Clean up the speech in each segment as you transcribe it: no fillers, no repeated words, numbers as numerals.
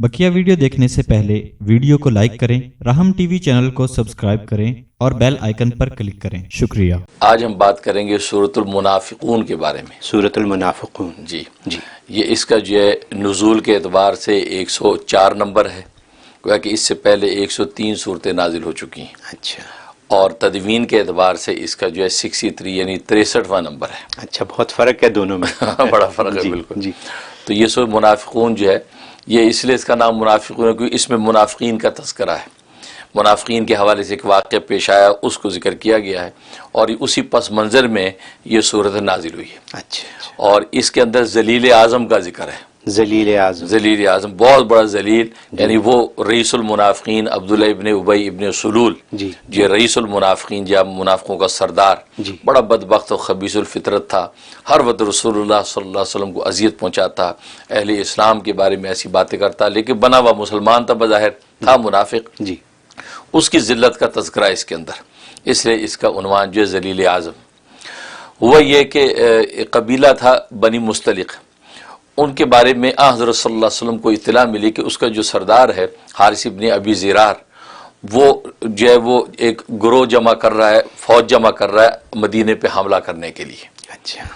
बकिया video देखने से पहले वीडियो को लाइक करें, राहम टीवी चैनल को सब्सक्राइब करें और बेल आइकन पर क्लिक करें। शुक्रिया। आज हम बात करेंगे सूरतुल मुनाफिकून के बारे में। सूरतुल मुनाफिकून जी, ये इसका जो है नुज़ूल के एतबार से 104 नंबर है, गोया कि इससे पहले 103 सूरतें नाजिल हो चुकी हैं। अच्छा, और तदवीन के एतबार से इसका जो है 63 यानी 63वां नंबर है। अच्छा, बहुत फ़र्क है दोनों में। बड़ा फ़र्क है बिल्कुल जी। तो ये सूरत मुनाफिकून जो है, ये इसलिए इसका नाम मुनाफिकून है क्योंकि इसमें मुनाफिकीन का तज़किरा है। मुनाफिकीन के हवाले से एक वाक़या पेश आया, उसको जिक्र किया गया है और उसी पस मंज़र में ये सूरत नाजिल हुई है। अच्छा, और इसके अंदर जलील आज़म का जिक्र है। जलील आज़म, जलील आज़म बहुत बड़ा जलील, यानी वो रईसुल मुनाफिकीन अब्दुल्ला इब्ने उबई इब्ने सुलूल, जी, ये रईसुल मुनाफिकीन या मुनाफिकों का सरदार, जी, बड़ा बदबख्त और खबीसुल फितरत था। हर वक्त रसूलुल्लाह सल्लल्लाहु अलैहि वसल्लम को अजियत पहुँचाता, अहले इस्लाम के बारे में ऐसी बातें करता, लेकिन बना हुआ मुसलमान था, बज़ाहिर था मुनाफिक। जी, उसकी ज़िल्लत का तज़किरा इसके अंदर, इसलिए इसका उन्वान जो है जलील आज़म। हुआ ये कि कबीला था बनी मुस्तलिक, उनके बारे में हज़रत सल्लल्लाहु अलैहि वसल्लम को इत्तला मिली कि उसका जो सरदार है हारिस इब्ने अबी ज़िरार, वो जो है वो एक गिरोह जमा कर रहा है, फ़ौज जमा कर रहा है मदीने पे हमला करने के लिए। अच्छा,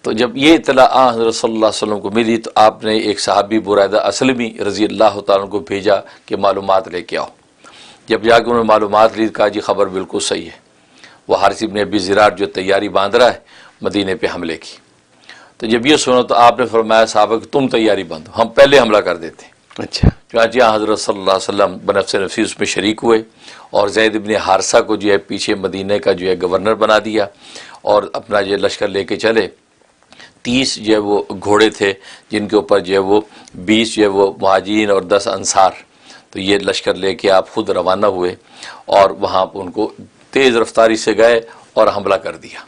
तो जब ये इत्तला हज़रत सल्लल्लाहु अलैहि वसल्लम को मिली तो आपने एक सहाबी बुरैदा असलमी रज़ी अल्लाह तआला को भेजा कि मालूमात लेके आओ। जब जाकर उन्होंने मालूमात ली, कहा जी खबर बिल्कुल सही है, वो हारिस इब्ने अबी ज़िरार जो तैयारी बांध रहा है मदीने पे हमले की। तो जब ये सुना तो आपने फरमाया साहबा कि तुम तैयारी बांधो, हम पहले हमला कर देते हैं। अच्छा, चुनांचे हज़रत सल्लल्लाहु अलैहि वसल्लम बनफ़्स नफ़ीस उसमें शरीक हुए और ज़ैद इब्ने हारसा को जो है पीछे मदीने का जो है गवर्नर बना दिया और अपना जो लश्कर लेके चले। 30 जो है वो घोड़े थे जिनके ऊपर जो है वो 20 जो है वो मुहाजिरीन और 10 अंसार। तो ये लश्कर लेके आप खुद रवाना हुए और वहाँ पर उनको तेज़ रफ्तारी से गए और हमला कर दिया।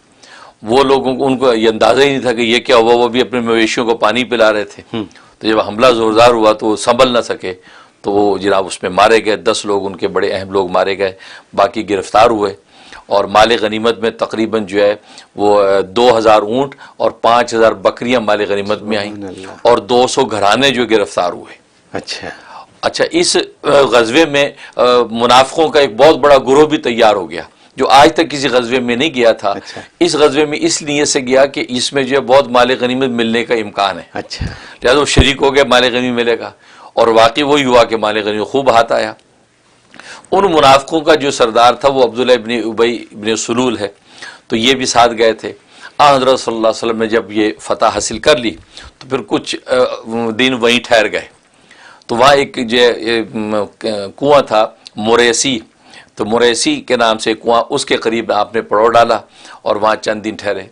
वो लोगों को उनको ये अंदाज़ा ही नहीं था कि ये क्या हुआ, वो भी अपने मवेशियों को पानी पिला रहे थे। तो जब हमला ज़ोरदार हुआ तो वो संभल ना सके, तो वो जनाब उसमें मारे गए। 10 लोग उनके बड़े अहम लोग मारे गए, बाकी गिरफ्तार हुए। और माल गनीमत में तकरीबन जो है वो 2000 ऊँट और 5000 बकरियां माल गनीमत में आईं और 200 घराने जो गिरफ्तार हुए। अच्छा, इस गज़वे में मुनाफिकों का एक बहुत बड़ा गिरोह भी तैयार हो गया जो आज तक किसी गज़वे में नहीं गया था। अच्छा, इस गज़वे में इस नीयत से गया कि इसमें जो है बहुत माल गनीमत मिलने का इम्कान है। अच्छा, लिहाजा वो शरीक हो गया, माल गनीमत मिलेगा। और वाकई वही हुआ कि माल गनीमत खूब हाथ आया। उन मुनाफिकों का जो सरदार था वो अब्दुल्ला इब्ने उबई इब्ने सुलूल है, तो ये भी साथ गए थे। हज़रत सल्लल्लाहु अलैहि वसल्लम ने जब ये फतह हासिल कर ली तो फिर कुछ दिन वहीं ठहर गए। तो वहाँ एक जो कुआं था मुरैसी, तो मुरैसी के नाम से कुआं, उसके करीब आपने पड़ाव डाला और वहाँ चंद दिन ठहरे।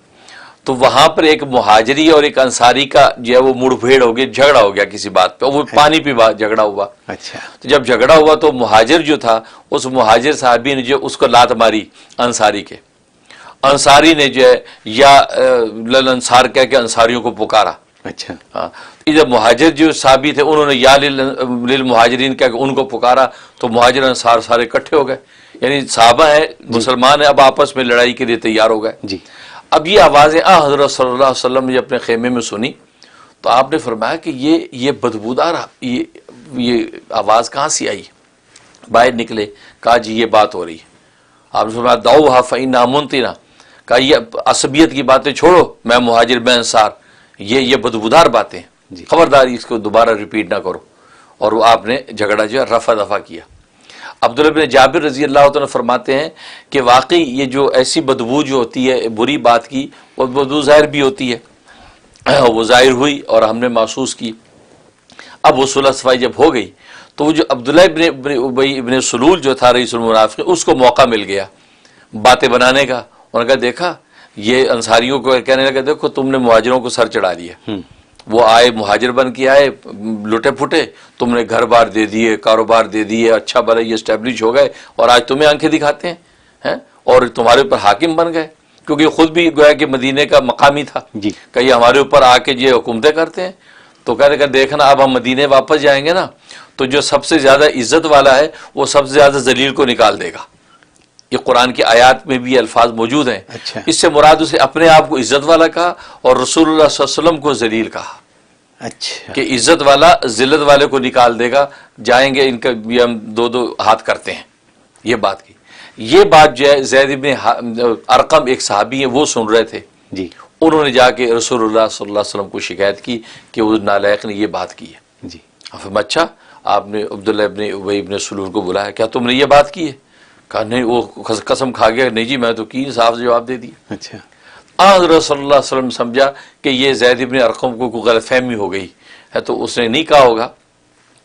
तो वहाँ पर एक मुहाजिरी और एक अंसारी का जो है वो मुठभेड़ हो गई, झगड़ा हो गया किसी बात पे, वो पानी पे झगड़ा हुआ। अच्छा, तो जब झगड़ा हुआ तो मुहाजिर जो था, उस मुहाजिर साहबी ने जो उसको लात मारी अंसारी के, अंसारी ने जो है या लल अंसार कह के अंसारियों को पुकारा। अच्छा, हाँ, जब मुहाजिर जो साहबी थे उन्होंने या लिल मुहाजिरीन कह के उनको पुकारा, तो मुहाजिर अंसार सारे इकट्ठे हो गए, यानी साहबा है, मुसलमान है, अब आपस में लड़ाई के लिए तैयार हो गए जी। अब ये आवाज़ें हज़रत सल्लल्लाहु अलैहि वसल्लम ने अपने खेमे में सुनी तो आपने फरमाया कि ये बदबूदार ये आवाज़ कहाँ से आई। बाहर निकले, कहा जी ये बात हो रही है। आपने फरमाया दाऊहा फ़इन्ना मुन्तिना, कहा ये असबियत की बातें छोड़ो, मैं मुहाजिर मैं अंसार, ये बदबूदार बातें, खबरदार इसको दोबारा रिपीट ना करो। और वो आपने झगड़ा जो है रफा दफा किया। अब्दुल्लाह बिन जाबिर रज़ी अल्लाह तआला फरमाते हैं कि वाकई ये जो ऐसी बदबू जो होती है बुरी बात की, वो बदबू ज़ाहिर भी होती है, वो ज़ाहिर हुई और हमने महसूस की। अब वो सुलह सफाई जब हो गई तो वो जो अब्दुल्लाह इब्ने उबई इब्ने सुलूल जो था रईसुल मुनाफिकीन, उसको मौका मिल गया बातें बनाने का। उन्होंने कहा देखा, ये अंसारियों को कहने लगा देखो तुमने मुहाजिरों को सर चढ़ा दिया, वो आए मुहाजिर बन के आए लुटे फुटे, तुमने घर बार दे दिए, कारोबार दे दिए, अच्छा भला ये एस्टेब्लिश हो गए और आज तुम्हें आंखें दिखाते हैं और तुम्हारे ऊपर हाकिम बन गए, क्योंकि खुद भी गोया कि मदीने का मकामी था जी। कहीं हमारे ऊपर आके ये हुकूमतें करते हैं। तो कहने का देखना अब हम मदीने वापस जाएंगे ना तो जो सबसे ज़्यादा इज्जत वाला है वो सबसे ज़्यादा जलील को निकाल देगा। ये कुरान की आयत में भी अल्फाज मौजूद हैं। अच्छा। इससे मुराद उसे अपने आप को इज्जत वाला कहा और रसूलुल्लाह सल्लल्लाहु अलैहि वसल्लम को जलील कहा। اچھا کہ عزت والا ذلت والے کو نکال دے گا، جائیں گے ان کا بھی ہم دو دو ہاتھ کرتے ہیں. یہ بات کی. یہ بات جو ہے زید بن ارقم ایک صحابی ہیں، وہ سن رہے تھے. جی انہوں نے جا کے رسول اللہ صلی اللہ علیہ وسلم کو شکایت کی کہ وہ نالائق نے یہ بات کی ہے. جی فرمایا اچھا آپ نے عبداللہ ابن ابی ابن سلول کو بلایا، کیا تم نے یہ بات کی ہے؟ کہا نہیں. وہ قسم کھا گیا، نہیں جی میں تو کی، صاف جواب دے دیا. اچھا حضرت صلی اللہ علیہ وسلم نے سمجھا کہ یہ زید ابن ارقم کو کوئی غلط فہمی ہو گئی ہے، تو اس نے نہیں کہا ہوگا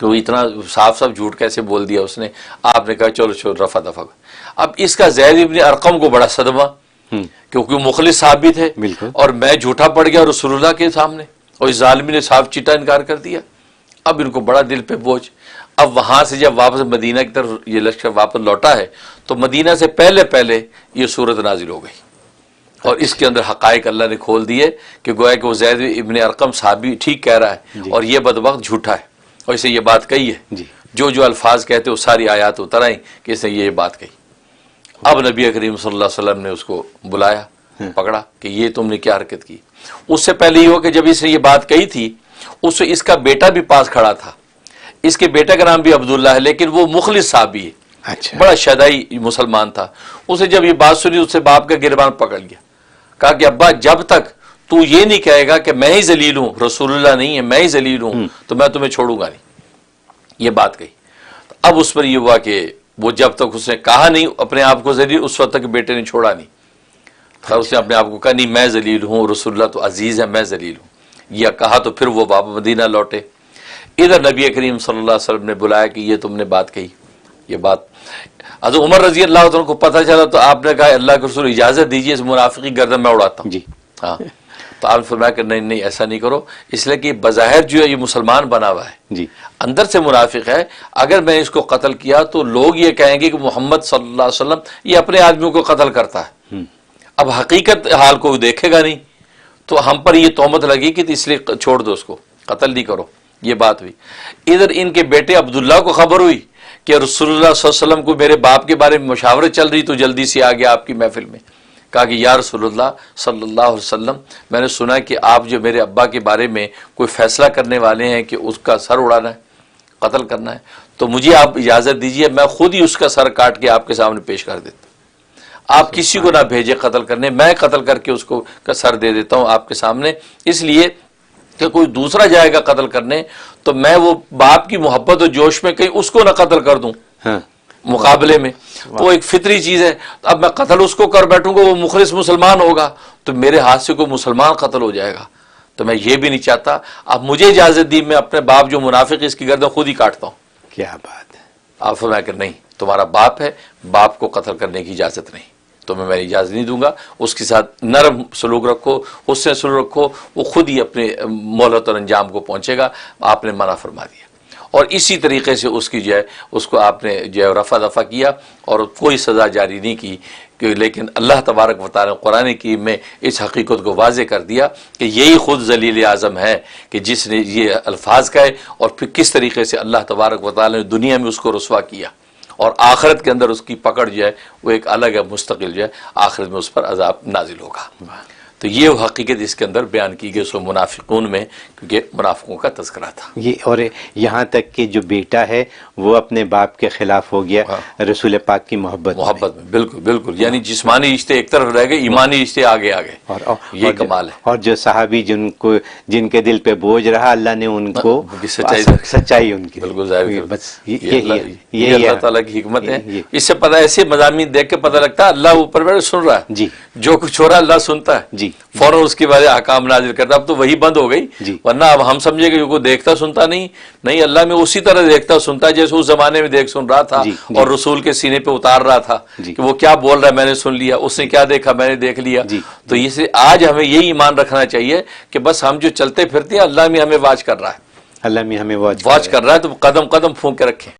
کہ وہ اتنا صاف صاف جھوٹ کیسے بول دیا اس نے. آپ نے کہا چلو چلو رفع دفع. اب اس کا زید ابن ارقم کو بڑا صدمہ، کیونکہ وہ مخلص صحابی تھے، بالکل. اور میں جھوٹا پڑ گیا رسول اللہ کے سامنے، اور اس ظالمی نے صاف چٹا انکار کر دیا. اب ان کو بڑا دل پہ بوجھ. اب وہاں سے جب واپس مدینہ کی طرف یہ لشکر واپس لوٹا ہے تو مدینہ سے پہلے پہلے یہ صورت نازل ہو گئی، اور اس کے اندر حقائق اللہ نے کھول دیے کہ گویا کہ وہ زید ابن ارقم صحابی ٹھیک کہہ رہا ہے اور یہ بدبخت جھوٹا ہے، اور اسے یہ بات کہی ہے. جی جو الفاظ کہتے وہ ساری آیات اتر آئیں کہ اس نے یہ بات کہی. اب نبی کریم صلی اللہ علیہ وسلم نے اس کو بلایا، پکڑا کہ یہ تم نے کیا حرکت کی. اس سے پہلے یہ ہو کہ جب اس نے یہ بات کہی تھی اس کا بیٹا بھی پاس کھڑا تھا. اس کے بیٹے کا نام بھی عبداللہ ہے، لیکن وہ مخلص صحابی ہے، اچھا بڑا شیدائی مسلمان تھا. اسے جب یہ بات سنی اس سے باپ کا گریبان پکڑ لیا. کہا کہ ابا جب تک تو یہ نہیں کہے گا کہ میں ہی ذلیل ہوں، رسول اللہ نہیں ہے، میں ہی ذلیل ہوں، تو میں تمہیں چھوڑوں گا نہیں. یہ بات کہی. اب اس پر یہ ہوا کہ وہ جب تک اس نے کہا نہیں اپنے آپ کو ذلیل، اس وقت تک بیٹے نے چھوڑا نہیں. اس نے اپنے آپ کو کہا نہیں میں ذلیل ہوں، رسول اللہ تو عزیز ہے، میں ذلیل ہوں. یہ کہا تو پھر وہ واپس مدینہ لوٹے. ادھر نبی کریم صلی اللہ علیہ وسلم نے بلایا کہ یہ تم نے بات کہی. یہ بات حضرت عمر رضی اللہ عنہ کو پتہ چلا تو آپ نے کہا اللہ کے رسول اجازت دیجیے اس منافقی گردن میں اڑاتا ہوں. جی ہاں تو آپ نے فرمایا کہ نہیں نہیں ایسا نہیں کرو، اس لیے کہ بظاہر جو ہے یہ مسلمان بنا ہوا ہے، جی اندر سے منافق ہے. اگر میں اس کو قتل کیا تو لوگ یہ کہیں گے کہ محمد صلی اللہ علیہ وسلم یہ اپنے آدمیوں کو قتل کرتا ہے. اب حقیقت حال کو دیکھے گا نہیں تو ہم پر یہ تہمت لگی کہ اس لیے چھوڑ دو، اس کو قتل نہیں کرو. یہ بات ہوئی. ادھر ان کے بیٹے عبداللہ کو خبر ہوئی کہ رسول اللہ صلی اللہ علیہ وسلم کو میرے باپ کے بارے میں مشاورت چل رہی، تو جلدی سے آ گیا آپ کی محفل میں. کہا کہ یا رسول اللہ صلی اللہ علیہ وسلم میں نے سنا کہ آپ جو میرے ابا کے بارے میں کوئی فیصلہ کرنے والے ہیں کہ اس کا سر اڑانا ہے، قتل کرنا ہے، تو مجھے آپ اجازت دیجیے میں خود ہی اس کا سر کاٹ کے آپ کے سامنے پیش کر دیتا ہوں. آپ کسی کو نہ بھیجے قتل کرنے، میں قتل کر کے اس کو کا سر دے دیتا ہوں آپ کے سامنے، اس لیے کہ کوئی دوسرا جائے گا قتل کرنے تو میں وہ باپ کی محبت اور جوش میں کہیں اس کو نہ قتل کر دوں مقابلے میں. وہ ایک فطری چیز ہے. اب میں قتل اس کو کر بیٹھوں گا، وہ مخلص مسلمان ہوگا تو میرے ہاتھ سے کوئی مسلمان قتل ہو جائے گا، تو میں یہ بھی نہیں چاہتا. اب مجھے اجازت دی میں اپنے باپ جو منافق اس کی گردن خود ہی کاٹتا ہوں. کیا بات ہے. آپ فرمایا کہ نہیں تمہارا باپ ہے، باپ کو قتل کرنے کی اجازت نہیں، تمہیں میں اجازت نہیں دوں گا. اس کے ساتھ نرم سلوک رکھو، اس سے سلوک رکھو، وہ خود ہی اپنے مہلت اور انجام کو پہنچے گا. آپ نے منع فرما دیا، اور اسی طریقے سے اس کی جو ہے اس کو آپ نے جو ہے رفع دفع کیا اور کوئی سزا جاری نہیں کی. لیکن اللہ تبارک و تعالی قرآن کی میں اس حقیقت کو واضح کر دیا کہ یہی خود ذلیل اعظم ہے کہ جس نے یہ الفاظ کہے اور پھر کس طریقے سے اللہ تبارک و تعالی نے دنیا میں اس کو رسوا کیا، اور آخرت کے اندر اس کی پکڑ جو ہے وہ ایک الگ ہے، مستقل جو ہے آخرت میں اس پر عذاب نازل ہوگا. تو یہ حقیقت اس کے اندر بیان کی گئی سو منافقون میں، کیونکہ منافقوں کا تذکرہ تھا. یہ اور یہاں تک کہ جو بیٹا ہے وہ اپنے باپ کے خلاف ہو گیا رسول پاک کی محبت میں. بالکل بالکل، یعنی جسمانی رشتے ایک طرف رہ گئے، ایمانی رشتے آگے آگے. یہ کمال ہے. اور جو صحابی جن کے دل پہ بوجھ رہا اللہ نے ان کو سچائی ان کی بالکل ظاہر. بس یہ اللہ تعالیٰ کی حکمت ہے. اس سے پتہ ایسے مضامین دیکھ کے پتہ لگتا ہے اللہ اوپر بیٹھے سن رہا ہے. جی جو کچھ ہو رہا ہے اللہ سنتا ہے، جی فوراً اس کے بارے احکام نازل کرتا. اب تو وہی بند ہو گئی، ورنہ اب ہم سمجھے کہ کوئی دیکھتا سنتا نہیں، اللہ میں اسی طرح دیکھتا سنتا ہے جیسے اس زمانے میں دیکھ سن رہا تھا اور رسول کے سینے پہ اتار رہا تھا کہ وہ کیا بول رہا ہے میں نے سن لیا، اس نے کیا دیکھا میں نے دیکھ لیا. تو اسے آج ہمیں یہی ایمان رکھنا چاہیے کہ بس ہم جو چلتے پھرتے ہیں اللہ میں ہمیں واچ کر رہا ہے، اللہ میں ہمیں واچ کر رہا ہے، تو قدم قدم پھونک کے رکھیں.